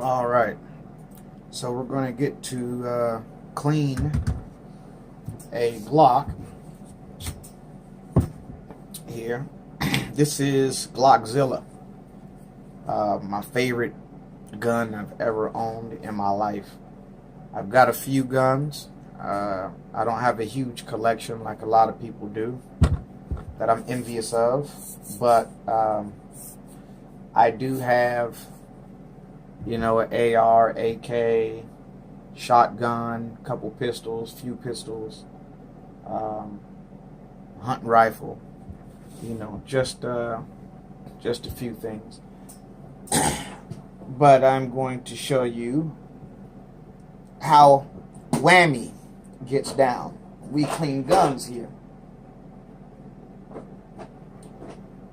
All right, so we're going to get to clean a Glock here. This is Glockzilla, my favorite gun I've ever owned in my life. I've got a few guns. I don't have a huge collection like a lot of people do that I'm envious of, but I do have, you know, an AR, AK, shotgun, couple pistols, few pistols, hunting rifle, you know, just a few things. But I'm going to show you how Whammy gets down. We clean guns here.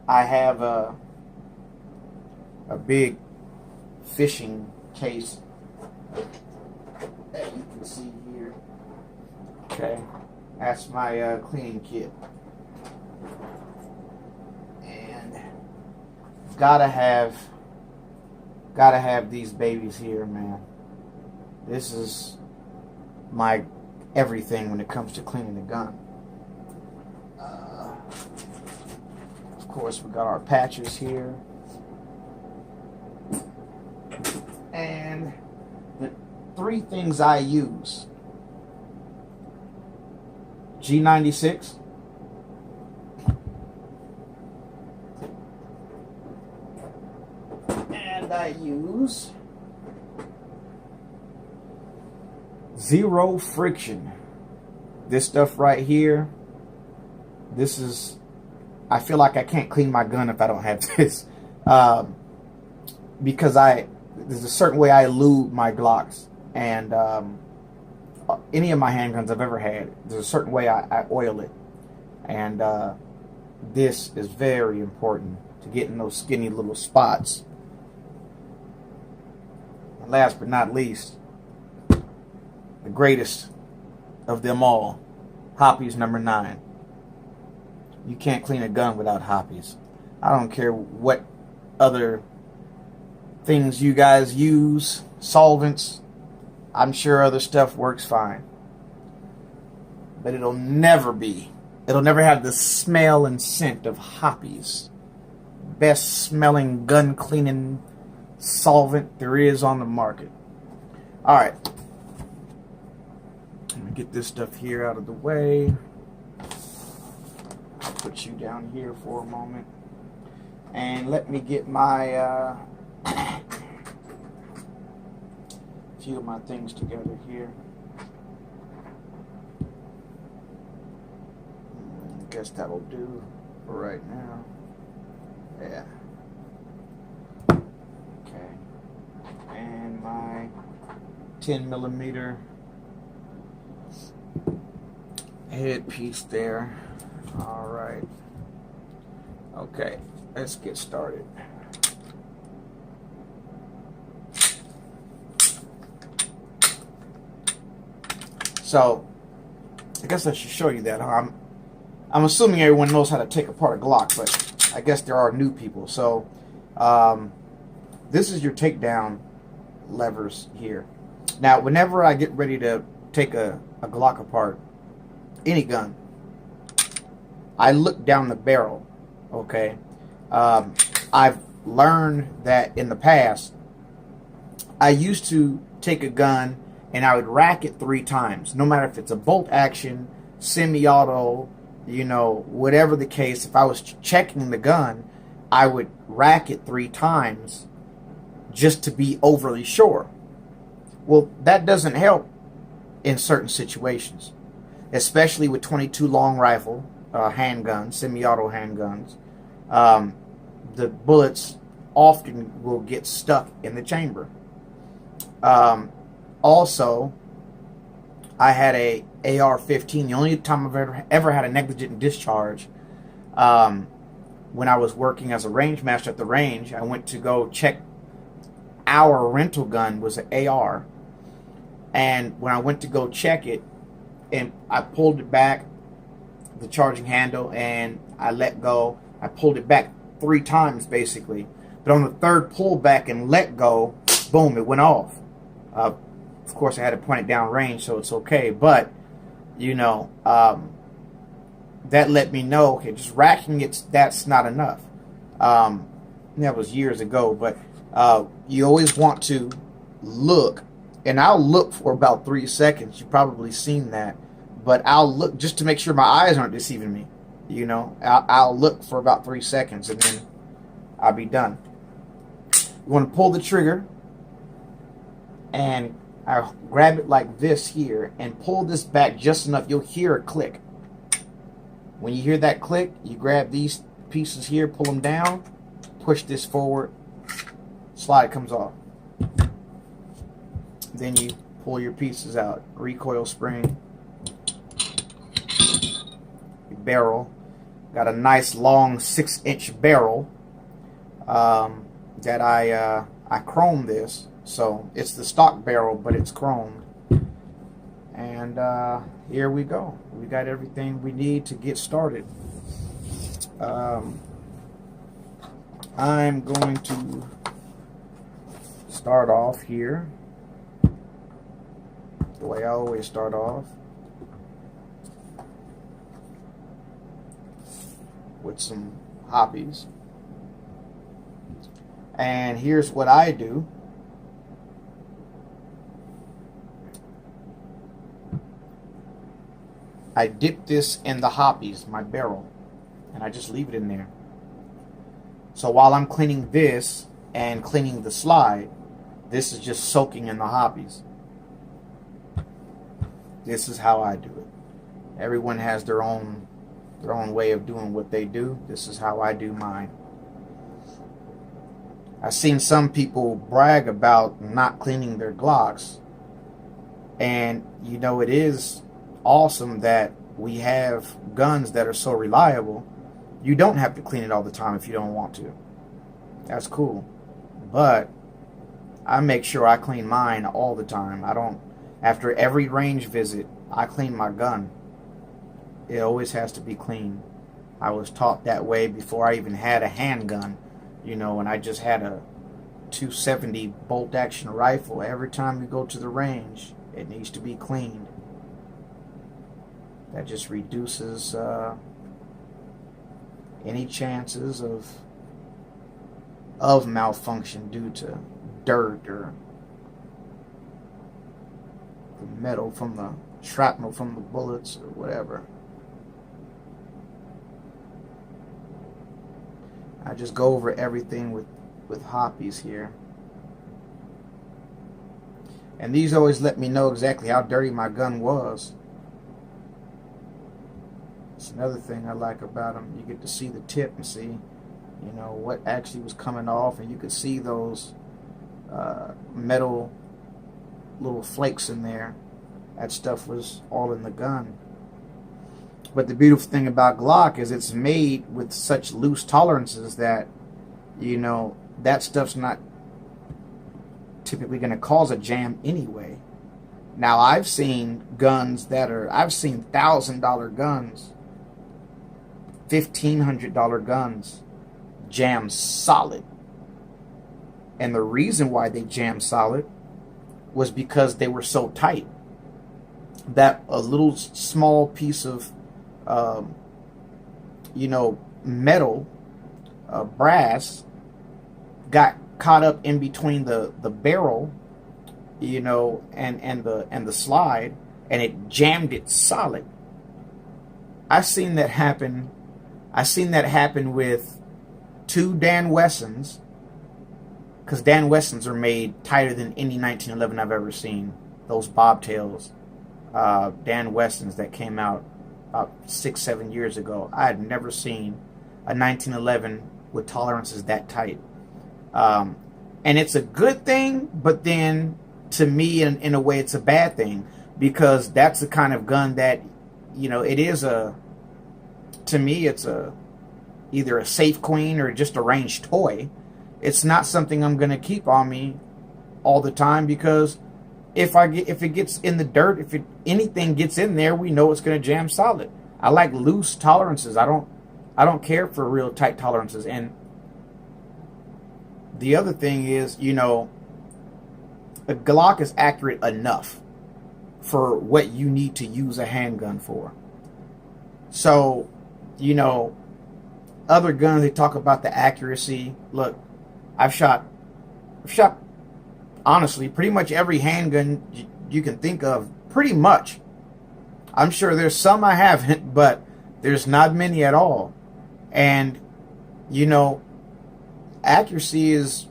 I have a big fishing case that you can see here. Okay, that's my cleaning kit, and gotta have these babies here, man. This is my everything when it comes to cleaning the gun. Of course, we got our patches here. And the three things I use: G96, and I use Zero Friction. This stuff right here, this is, I feel like I can't clean my gun if I don't have this, because there's a certain way I lube my Glocks, and any of my handguns I've ever had, there's a certain way I oil it, and this is very important to get in those skinny little spots. And last but not least, the greatest of them all, Hoppies number 9. You can't clean a gun without Hoppies. I don't care what other things you guys use, solvents. I'm sure other stuff works fine, but it'll never have the smell and scent of Hoppies. Best smelling gun cleaning solvent there is on the market. All right, let me get this stuff here out of the way. I'll put you down here for a moment, and let me get my few of my things together here. I guess that'll do for right now. Yeah. Okay. And my 10mm headpiece there. All right. Okay, let's get started. So, I guess I should show you that. I'm assuming everyone knows how to take apart a Glock, but I guess there are new people. So, this is your takedown levers here. Now, whenever I get ready to take a Glock apart, any gun, I look down the barrel, okay? I've learned that in the past, I used to take a gun and I would rack it 3 times, no matter if it's a bolt action, semi-auto, you know, whatever the case. If I was checking the gun, I would rack it 3 times just to be overly sure. Well, that doesn't help in certain situations, especially with 22 long rifle handguns, semi-auto handguns. The bullets often will get stuck in the chamber. Also, I had a AR-15. The only time I've ever had a negligent discharge, when I was working as a range master at the range, I went to go check. Our rental gun was an AR, and when I went to go check it, and I pulled it back, the charging handle, and I let go. I pulled it back 3 times basically, but on the third pull back and let go, boom, it went off. Of course, I had to point it down range, so it's okay. But, you know, that let me know, okay, just racking it, that's not enough. That was years ago, but you always want to look, and I'll look for about 3 seconds. You've probably seen that, but I'll look just to make sure my eyes aren't deceiving me. You know, I'll look for about 3 seconds, and then I'll be done. You want to pull the trigger, and I'll grab it like this here, and pull this back just enough. You'll hear a click. When you hear that click, you grab these pieces here, pull them down, push this forward, slide comes off. Then you pull your pieces out. Recoil spring, your barrel. Got a nice long 6-inch barrel that I chromed this. So it's the stock barrel, but it's chromed. And here we go. We got everything we need to get started. I'm going to start off here the way I always start off, with some hoppies. And here's what I do. I dip this in the hoppies, my barrel, and I just leave it in there. So while I'm cleaning this and cleaning the slide, this is just soaking in the hoppies. This is how I do it. Everyone has their own way of doing what they do. This is how I do mine. I've seen some people brag about not cleaning their Glocks, and you know, it is awesome that we have guns that are so reliable. You don't have to clean it all the time if you don't want to. That's cool. But I make sure I clean mine all the time. I don't, after every range visit, I clean my gun. It always has to be clean. I was taught that way before I even had a handgun, you know, and I just had a 270 bolt action rifle. Every time you go to the range, it needs to be cleaned. That just reduces any chances of malfunction due to dirt or the metal from the shrapnel from the bullets or whatever. I just go over everything with hoppies here. And these always let me know exactly how dirty my gun was. It's another thing I like about them. You get to see the tip and see, you know, what actually was coming off, and you could see those metal little flakes in there. That stuff was all in the gun. But the beautiful thing about Glock is it's made with such loose tolerances that, you know, that stuff's not typically going to cause a jam anyway. Now, I've seen guns I've seen $1,000 guns, $1,500 guns jam solid. And the reason why they jammed solid was because they were so tight that a little small piece of you know, metal, brass, got caught up in between the barrel, you know, and the slide, and it jammed it solid. I've seen that happen. I've seen that happen with 2 Dan Wessons, because Dan Wessons are made tighter than any 1911 I've ever seen. Those bobtails, Dan Wessons that came out about 6-7 years ago. I had never seen a 1911 with tolerances that tight. And it's a good thing, but then to me, in a way, it's a bad thing, because that's the kind of gun that, you know, it is to me, it's either a safe queen or just a ranged toy. It's not something I'm going to keep on me all the time, because if it gets in the dirt, if anything gets in there, we know it's going to jam solid. I like loose tolerances. I don't care for real tight tolerances. And the other thing is, you know, A Glock is accurate enough for what you need to use a handgun for. So, you know, other guns, they talk about the accuracy. Look, I've shot honestly pretty much every handgun you can think of, pretty much. I'm sure there's some I haven't, but there's not many at all. And, you know, accuracy is,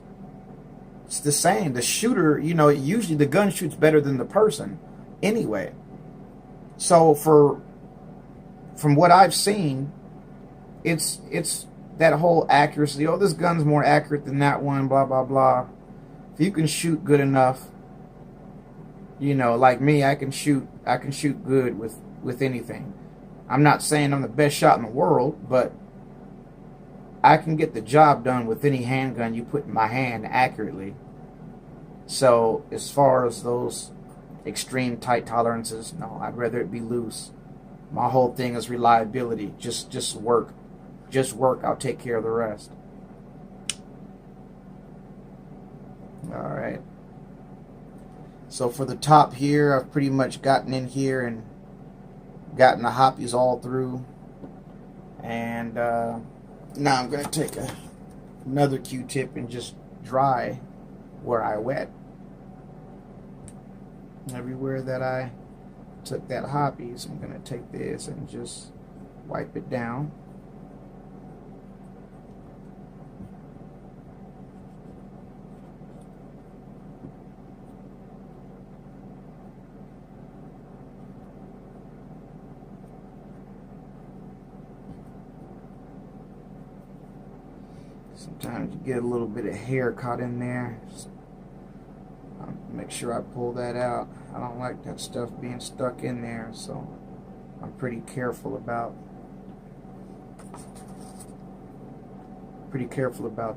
it's the same. The shooter, you know, usually the gun shoots better than the person anyway. So from what I've seen, it's that whole accuracy. Oh, this gun's more accurate than that one, blah, blah, blah. If you can shoot good enough, you know, like me, I can shoot good with anything. I'm not saying I'm the best shot in the world, but I can get the job done with any handgun you put in my hand accurately. So as far as those extreme tight tolerances, no, I'd rather it be loose. My whole thing is reliability. Just work. Just work. I'll take care of the rest. All right. So for the top here, I've pretty much gotten in here and gotten the hoppies all through. And now I'm going to take another Q-tip and just dry where I wet. Everywhere that I took that hoppies, I'm going to take this and just wipe it down. Sometimes you get a little bit of hair caught in there. Just make sure I pull that out. I don't like that stuff being stuck in there, so I'm pretty careful about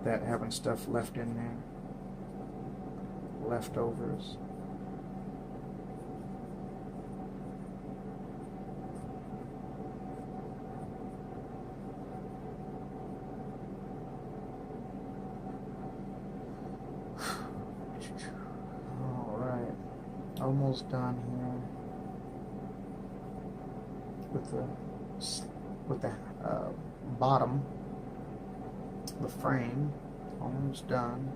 that, having stuff left in there. Leftovers. Almost done here with the bottom, the frame. Almost done.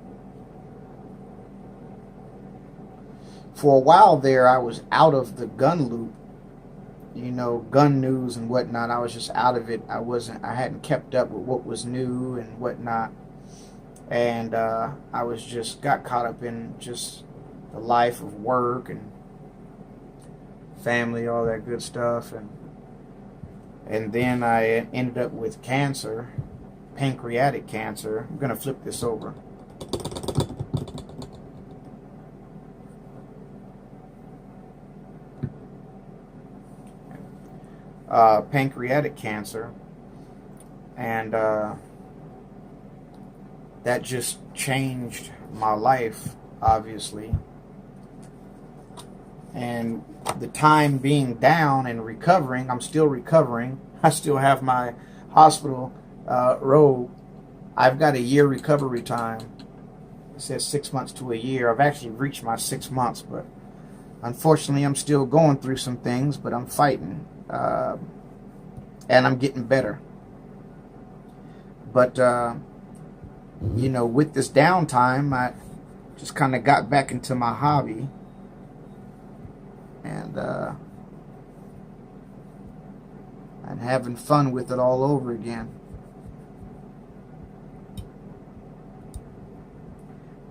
For a while there, I was out of the gun loop. You know, gun news and whatnot. I was just out of it. I hadn't kept up with what was new and whatnot, and I was just got caught up in just the life of work and family, all that good stuff, and then I ended up with cancer, pancreatic cancer. I'm gonna flip this over. Pancreatic cancer, and that just changed my life, obviously. And the time being down and recovering, I'm still recovering. I still have my hospital robe. I've got a year recovery time. It says 6 months to a year. I've actually reached my 6 months, but unfortunately I'm still going through some things, but I'm fighting. And I'm getting better. But, you know, with this downtime, I just kind of got back into my hobby. And having fun with it all over again.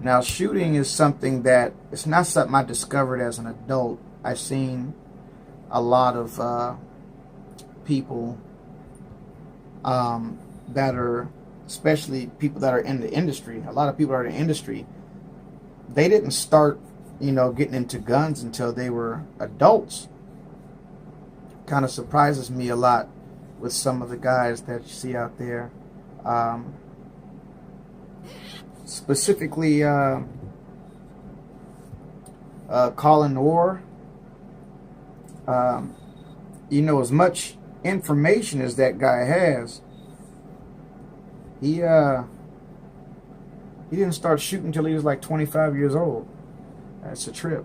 Now, shooting is something that, it's not something I discovered as an adult. I've seen a lot of people that are, especially people that are in the industry, a lot of people that are in the industry, they didn't start, you know, getting into guns until they were adults. Kind of surprises me a lot with some of the guys that you see out there. Specifically, Colin Orr. You know, as much information as that guy has, he didn't start shooting until he was like 25 years old. It's a trip.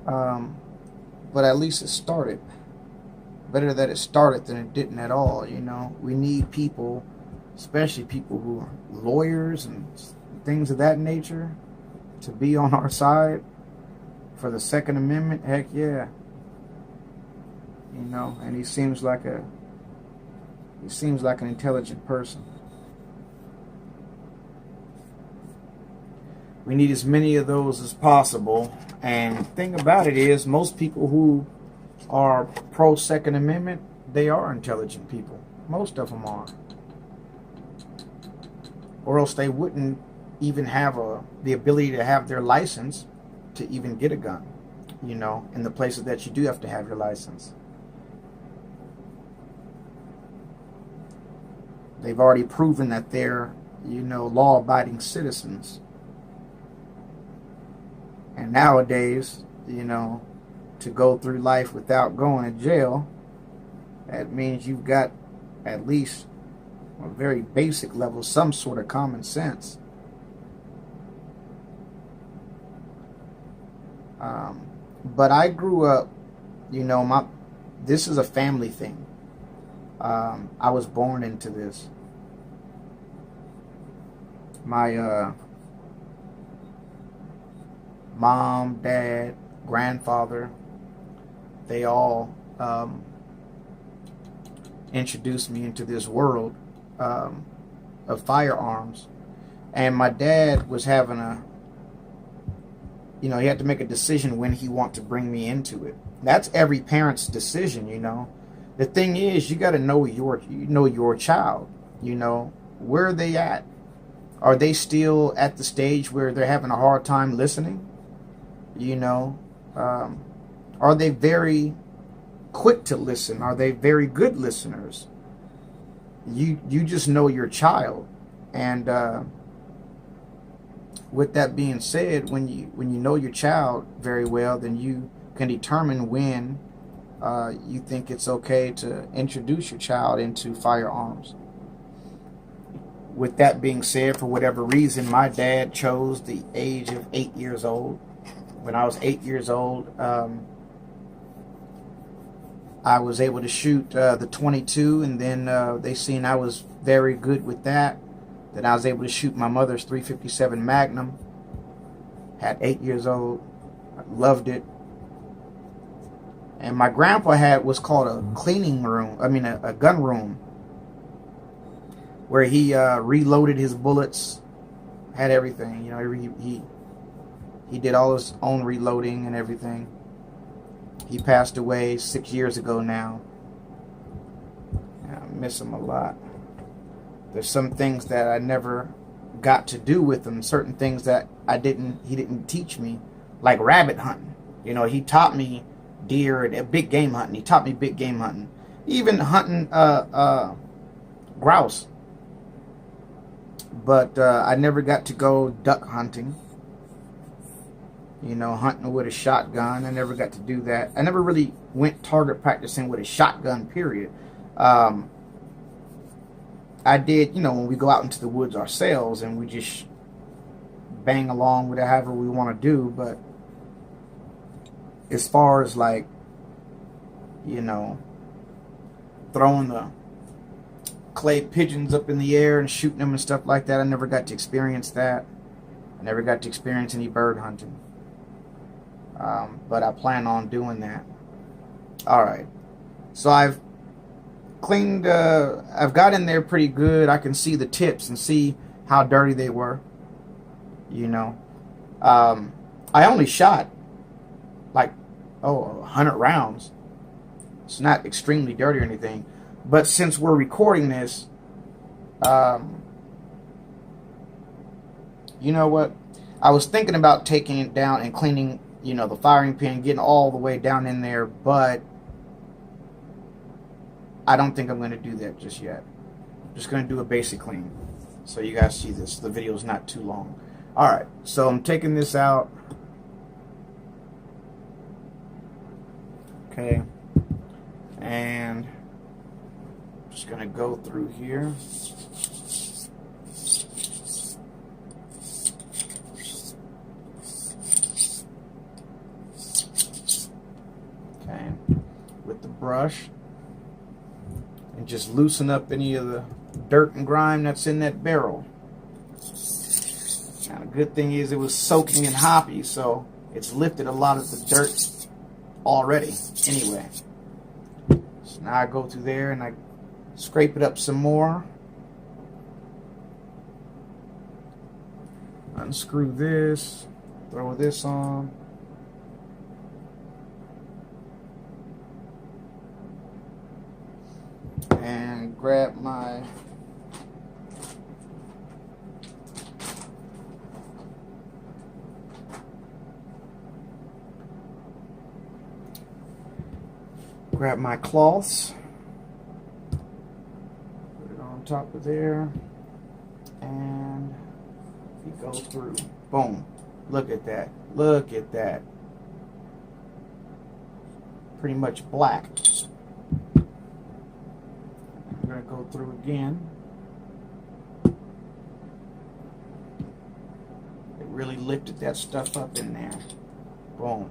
But at least it started. Better that it started than it didn't at all, you know. We need people, especially people who are lawyers and things of that nature, to be on our side for the Second Amendment. Heck yeah. You know, and he seems like an intelligent person. We need as many of those as possible. And the thing about it is, most people who are pro Second Amendment, they are intelligent people. Most of them are. Or else they wouldn't even have the ability to have their license to even get a gun, you know, in the places that you do have to have your license. They've already proven that they're, you know, law-abiding citizens. And nowadays, you know, to go through life without going to jail, that means you've got at least a very basic level, some sort of common sense. But I grew up, you know, this is a family thing. I was born into this. My mom, dad, grandfather, they all introduced me into this world of firearms. And my dad was having he had to make a decision when he wanted to bring me into it. That's every parent's decision, you know. The thing is, you got to know your child. You know, where are they at? Are they still at the stage where they're having a hard time listening? You know, are they very quick to listen? Are they very good listeners? You just know your child. And with that being said, when you know your child very well, then you can determine when you think it's okay to introduce your child into firearms. With that being said, for whatever reason, my dad chose the age of 8 years old. When I was 8 years old, I was able to shoot the .22, and then they seen I was very good with that. Then I was able to shoot my mother's .357 Magnum at 8 years old. I loved it. And my grandpa had what's called a cleaning room, a gun room, where he reloaded his bullets, had everything. You know, he did all his own reloading and everything. He passed away 6 years ago now. I miss him a lot. There's some things that I never got to do with him. Certain things that he didn't teach me, like rabbit hunting. You know, he taught me deer and big game hunting. He taught me big game hunting. Even hunting grouse. But I never got to go duck hunting. You know, hunting with a shotgun. I never got to do that. I never really went target practicing with a shotgun, period. I did, you know, when we go out into the woods ourselves and we just bang along with however we want to do. But as far as, like, you know, throwing the clay pigeons up in the air and shooting them and stuff like that, I never got to experience that. I never got to experience any bird hunting. But I plan on doing that. Alright. So I've cleaned, I've got in there pretty good. I can see the tips and see how dirty they were. You know. I only shot like 100 rounds. It's not extremely dirty or anything. But since we're recording this, you know what? I was thinking about taking it down and cleaning, you know, the firing pin, getting all the way down in there, but I don't think I'm going to do that just yet. I'm just going to do a basic clean. So you guys see this. The video is not too long. Alright, so I'm taking this out. Okay. And just going to go through here. with the brush and just loosen up any of the dirt and grime that's in that barrel. Now the good thing is it was soaking in hoppy, so it's lifted a lot of the dirt already anyway. So now I go through there and I scrape it up some more. Unscrew this, throw this on. And grab my cloths, put it on top of there, and you go through. Boom. Look at that. Look at that. Pretty much black. I'm going to go through again. It really lifted that stuff up in there. Boom.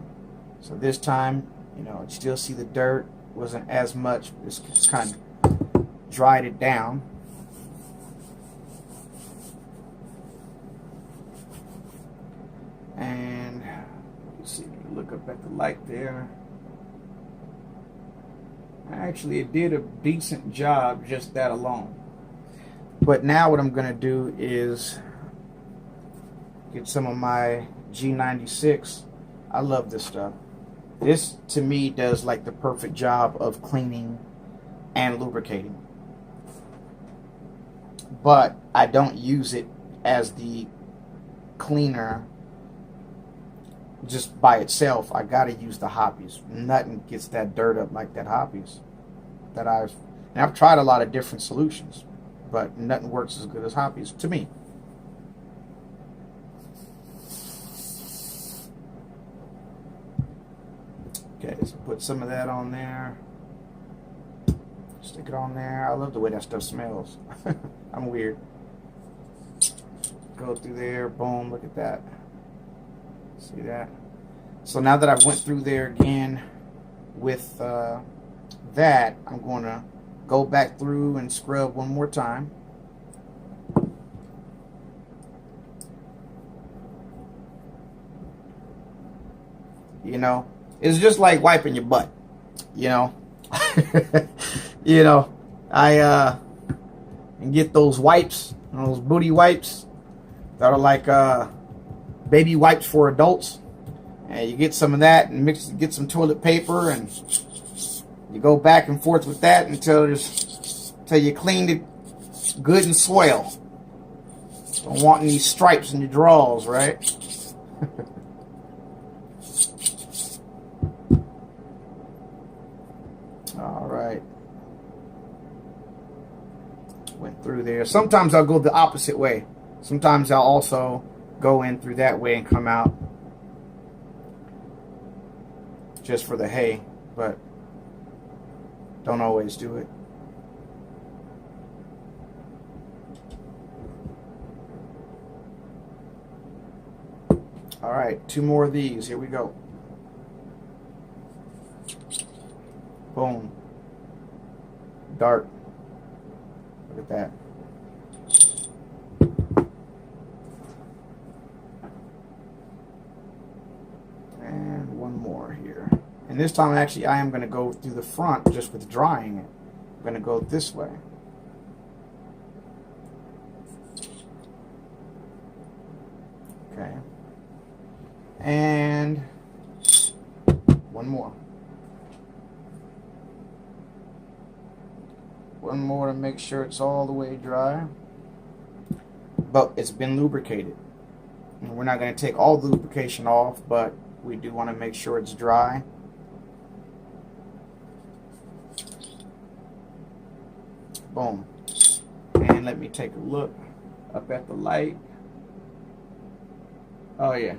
So this time, you know, you still see the dirt. Wasn't as much. It's kind of dried it down. And you see, look up at the light there. Actually, it did a decent job just that alone. But now what I'm going to do is get some of my G96. I love this stuff. This, to me, does like the perfect job of cleaning and lubricating. But I don't use it as the cleaner just by itself. I gotta use the hoppies. Nothing gets that dirt up like that hoppies. I've tried a lot of different solutions, but nothing works as good as hoppies to me. Okay, so put some of that on there. Stick it on there. I love the way that stuff smells. I'm weird. Go through there. Boom. Look at that. See that? So now that I went through there again with that, I'm going to go back through and scrub one more time. You know, it's just like wiping your butt. You know, you know, I and get those wipes, those booty wipes that are like baby wipes for adults, and you get some of that and get some toilet paper, and you go back and forth with that until you cleaned it good and swell. Don't want any stripes in your drawers, right? All right. Went through there. Sometimes I'll go the opposite way. Sometimes I'll also go in through that way and come out just for the hay, but don't always do it. All right, 2 more of these. Here we go. Boom. Dark. Look at that. And one more here. And this time, actually, I am going to go through the front just with drying it. I'm going to go this way. Okay. And one more. One more to make sure it's all the way dry. But it's been lubricated. And we're not going to take all the lubrication off, but we do want to make sure it's dry. Boom. And let me take a look up at the light. Oh yeah.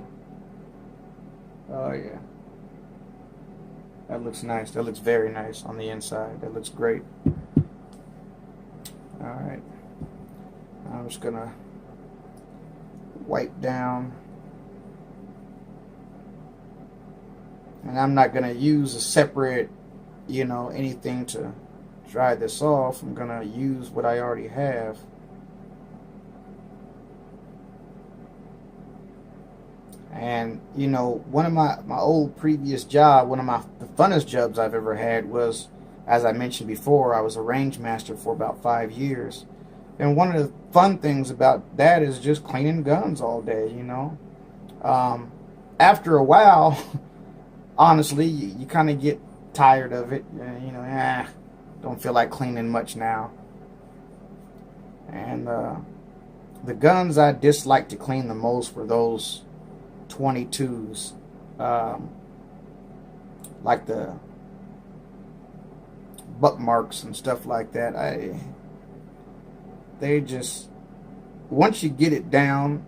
Oh yeah. That looks nice. That looks very nice on the inside. That looks great. Alright. I'm just going to wipe down. And I'm not going to use a separate you know, anything to dry this off, I'm gonna use what I already have. And you know, one of my old previous job, one of the funnest jobs I've ever had was, as I mentioned before, I was a range master for about 5 years. And one of the fun things about that is just cleaning guns all day, you know. After a while, honestly, you kind of get tired of it. You know, don't feel like cleaning much now. And the guns I dislike to clean the most were those 22s, like the butt marks and stuff like that. They just, once you get it down,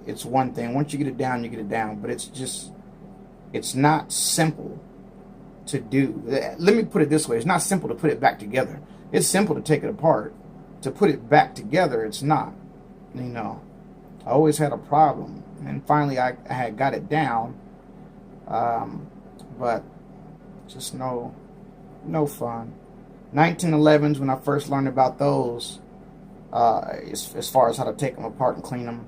it's one thing. Once you get it down, you get it down. But it's not simple to do. Let me put it this way. It's not simple to put it back together. It's simple to take it apart. To put it back together, it's not. You know, I always had a problem. And finally, I had got it down. But just no fun. 1911s, when I first learned about those, as far as how to take them apart and clean them,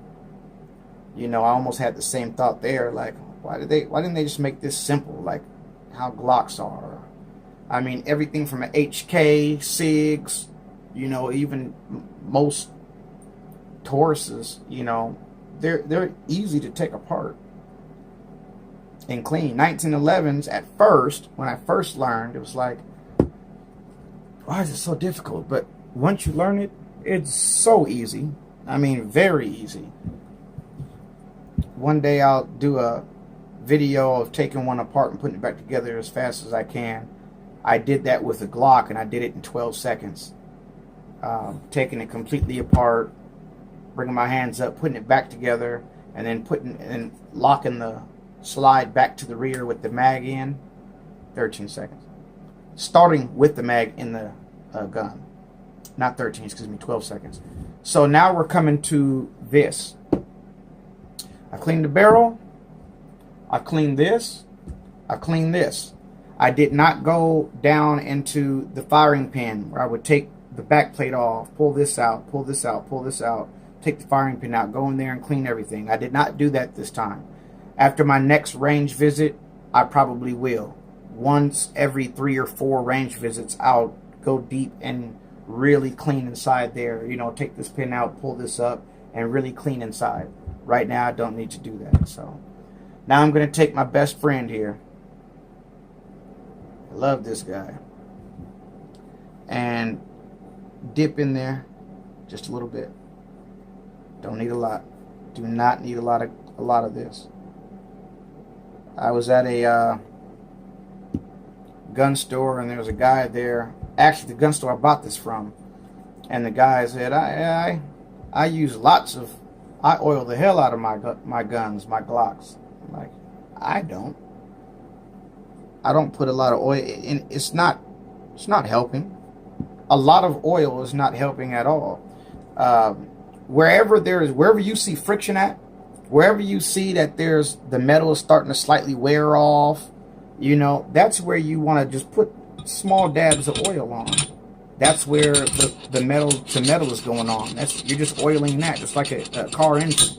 you know, I almost had the same thought there. Like, why didn't they just make this simple, like how Glocks are? I mean, everything from an HK, SIGs, you know, even most Tauruses, you know, they're easy to take apart and clean. 1911s, at first, when I first learned, it was like, why is it so difficult? But once you learn it, it's so easy. I mean, very easy. One day I'll do a video of taking one apart and putting it back together as fast as I can. I did that with a Glock, and I did it in 12 seconds. Taking it completely apart, bringing my hands up, putting it back together, and then locking the slide back to the rear with the mag in, 13 seconds. Starting with the mag in the gun. Not 13, excuse me, 12 seconds. So now we're coming to this. I cleaned the barrel. I cleaned this. I cleaned this. I did not go down into the firing pin where I would take the back plate off, pull this out, pull this out, pull this out, take the firing pin out, go in there and clean everything. I did not do that this time. After my next range visit, I probably will. Once every 3 or 4 range visits, I'll go deep and really clean inside there. You know, take this pin out, pull this up, and really clean inside. Right now, I don't need to do that. So now I'm going to take my best friend here. I love this guy. And dip in there just a little bit. Don't need a lot. Do not need a lot of this. I was at a gun store, and there was a guy there. Actually, the gun store I bought this from, and the guy said, I use lots of, I oil the hell out of my guns, my Glocks. I'm like, I don't put a lot of oil in. It's not helping. A lot of oil is not helping at all. Wherever you see friction at, wherever you see that there's the metal is starting to slightly wear off, you know, that's where you want to just put small dabs of oil on. That's where the metal to metal is going on. You're just oiling that, just like a car engine.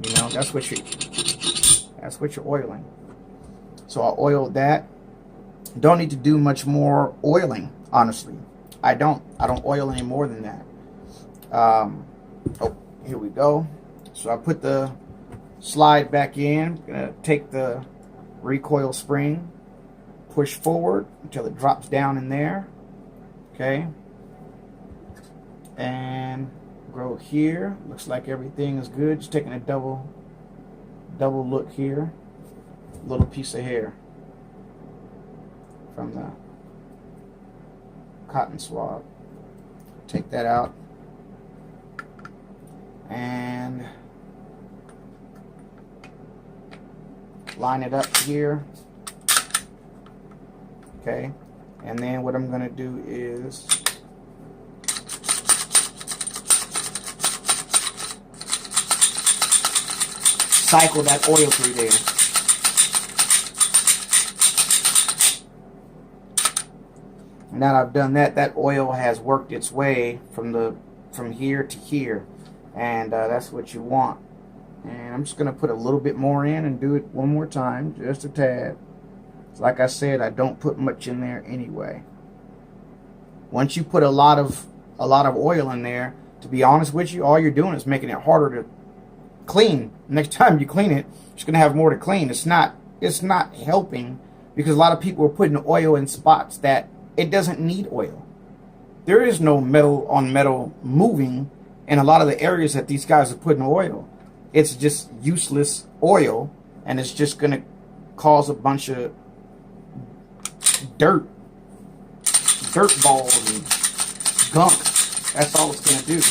You know, that's what you're oiling. So I oiled that. Don't need to do much more oiling, honestly. I don't oil any more than that. Oh, here we go. So I put the slide back in. Gonna take the recoil spring, push forward until it drops down in there. Okay. And go here. Looks like everything is good. Just taking a double look here. Little piece of hair from the cotton swab. Take that out. And line it up here. Okay. And then what I'm going to do is cycle that oil through there. Now that I've done that, that oil has worked its way from here to here, and that's what you want. And I'm just going to put a little bit more in and do it one more time, just a tad. Like I said, I don't put much in there anyway. Once you put a lot of oil in there, to be honest with you, all you're doing is making it harder to clean. Next time you clean it, you're going to have more to clean. It's not helping, because a lot of people are putting oil in spots that it doesn't need oil. There is no metal on metal moving in a lot of the areas that these guys are putting oil. It's just useless oil, and it's just going to cause a bunch of dirt balls and gunk. That's all it's going to do.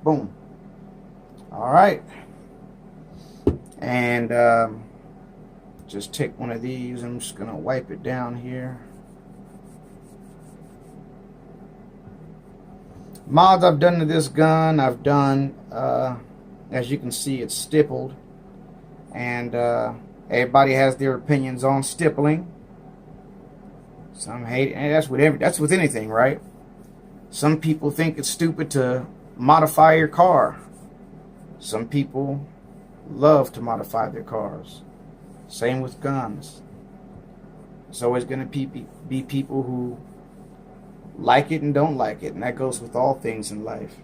Boom. All right. And just take one of these. I'm just going to wipe it down here. Mods I've done to this gun, I've done, as you can see, it's stippled. And everybody has their opinions on stippling. Some hate it. And that's with anything, right? Some people think it's stupid to modify your car. Some people love to modify their cars. Same with guns. There's always going to be people who like it and don't like it, and that goes with all things in life.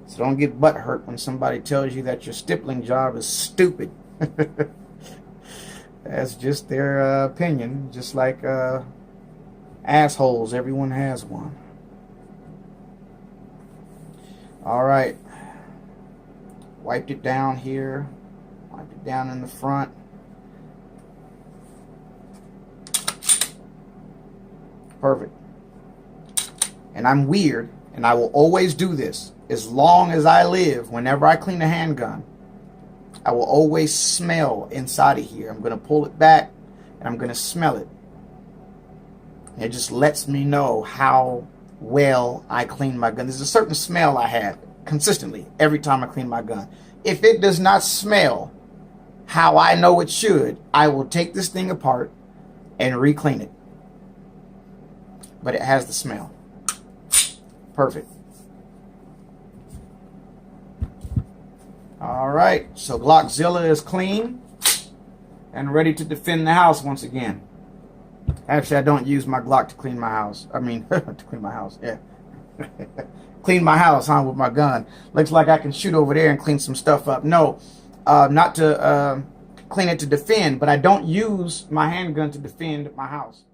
So don't get butthurt when somebody tells you that your stippling job is stupid. That's just their opinion. Just like assholes, everyone has one. Alright, wiped it down here, wiped it down in the front. Perfect. And I'm weird, and I will always do this as long as I live. Whenever I clean a handgun, I will always smell inside of here. I'm going to pull it back, and I'm going to smell it. It just lets me know how well I clean my gun. There's a certain smell I have consistently every time I clean my gun. If it does not smell how I know it should, I will take this thing apart and re-clean it. But it has the smell. Perfect. Alright, so Glockzilla is clean and ready to defend the house once again. Actually, I don't use my Glock to clean my house. I mean, to clean my house, yeah. Clean my house, huh, with my gun. Looks like I can shoot over there and clean some stuff up. No, not to clean it to defend, but I don't use my handgun to defend my house.